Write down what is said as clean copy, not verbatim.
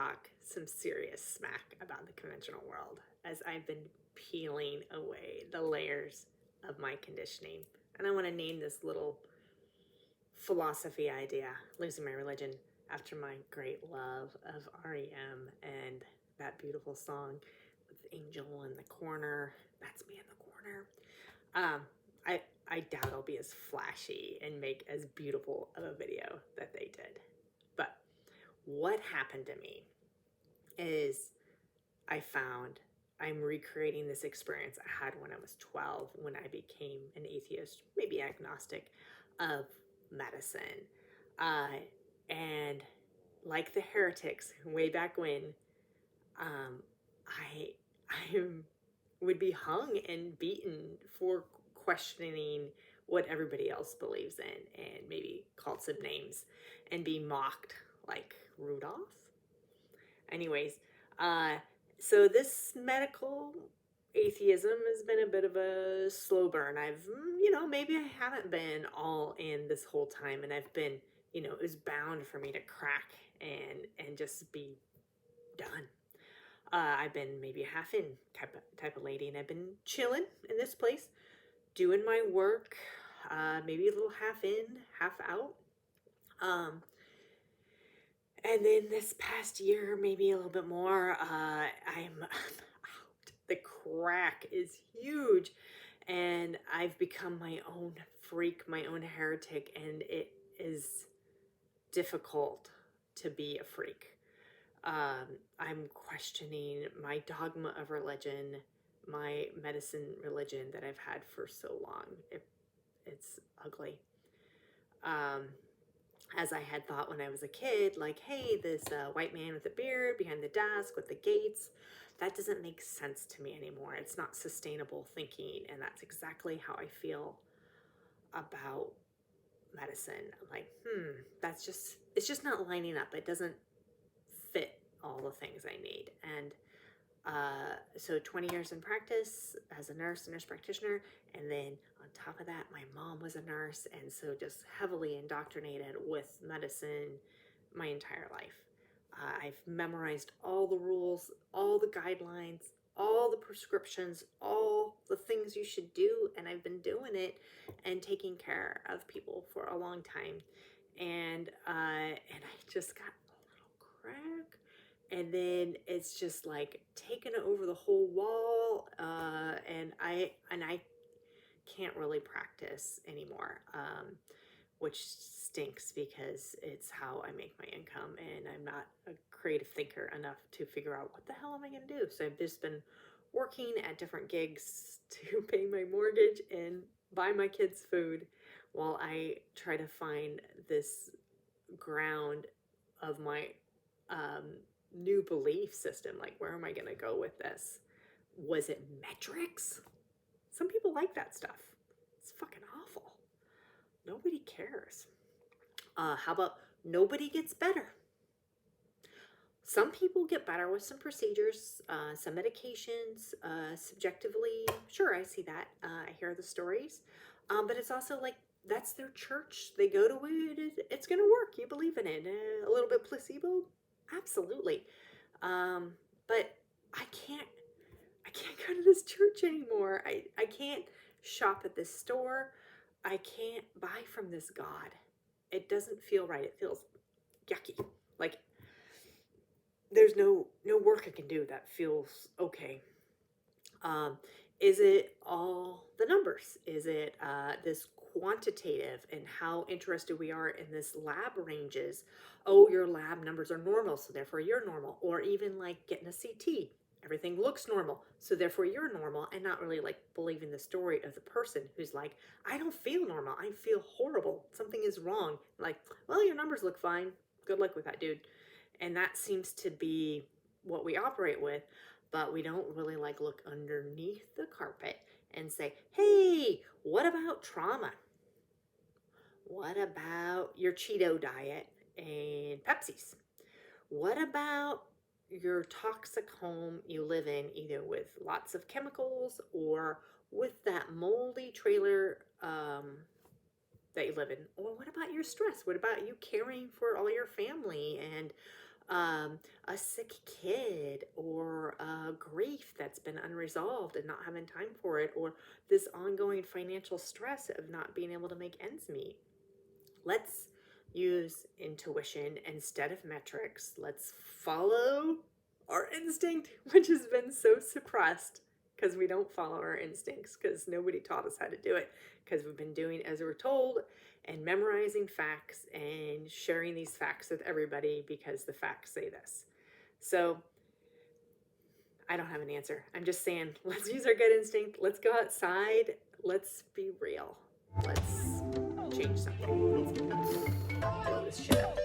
talk some serious smack about the conventional world as I've been peeling away the layers of my conditioning. And I want to name this little philosophy idea, Losing My Religion, after my great love of REM and that beautiful song with Angel in the corner. That's me in the corner. Um, I doubt it'll be as flashy and make as beautiful of a video that they did. But what happened to me is I found I'm recreating this experience I had when I was 12, when I became an atheist, maybe agnostic, of medicine. And like the heretics way back when, um, I I would be hung and beaten for questioning what everybody else believes in, and maybe called some names and be mocked like Rudolph. Anyways, uh, so this medical atheism has been a bit of a slow burn. Maybe I haven't been all in this whole time, and I've been, it was bound for me to crack and just be done. I've been maybe a half in type of lady, and I've been chilling in this place, doing my work, maybe a little half in, half out. And then this past year, maybe a little bit more, I'm out. The crack is huge, and I've become my own freak, my own heretic, and it is difficult to be a freak. I'm questioning my dogma of religion, my medicine religion that I've had for so long. It's ugly. As I had thought when I was a kid, like, hey, this white man with a beard behind the desk with the gates, that doesn't make sense to me anymore. It's not sustainable thinking, and that's exactly how I feel about medicine. I'm like, it's just not lining up. It doesn't fit all the things I need. And so 20 years in practice as a nurse practitioner, and then on top of that, my mom was a nurse, and so just heavily indoctrinated with medicine my entire life. I've memorized all the rules, all the guidelines, all the prescriptions, all the things you should do, and I've been doing it and taking care of people for a long time. And I just got a little crack, and then it's just like taken over the whole wall, and I can't really practice anymore, which stinks because it's how I make my income, and I'm not a creative thinker enough to figure out what the hell am I going to do. So I've just been working at different gigs to pay my mortgage and buy my kids food while I try to find this ground of my um, new belief system. Like, where am I going to go with this? Was it metrics? Some people like that stuff. It's fucking awful. Nobody cares. How about nobody gets better? Some people get better with some procedures, some medications, subjectively. Sure, I see that. I hear the stories. But it's also like, that's their church. They go to it. It's going to work. You believe in it. A little bit placebo? Absolutely. But I can't go to this church anymore. I can't shop at this store. I can't buy from this God. It doesn't feel right. It feels yucky. Like, there's no work I can do that feels okay. Is it all the numbers? Is it this quantitative and how interested we are in this lab ranges? Oh, your lab numbers are normal, so therefore you're normal. Or even like getting a CT. Everything looks normal, so therefore you're normal, and not really like believing the story of the person who's like, I don't feel normal. I feel horrible. Something is wrong. Like, well, your numbers look fine. Good luck with that, dude. And that seems to be what we operate with, but we don't really like look underneath the carpet and say, hey, what about trauma? What about your Cheeto diet and Pepsis? What about your toxic home you live in, either with lots of chemicals or with that moldy trailer that you live in? Or what about your stress? What about you caring for all your family and a sick kid, or grief that's been unresolved and not having time for it, or this ongoing financial stress of not being able to make ends meet. Let's use intuition instead of metrics. Let's follow our instinct, which has been so suppressed because we don't follow our instincts because nobody taught us how to do it, because we've been doing as we're told and memorizing facts and sharing these facts with everybody because the facts say this. So I don't have an answer. I'm just saying, let's use our gut instinct. Let's go outside. Let's be real. Let's change something. Let's blow this shit up.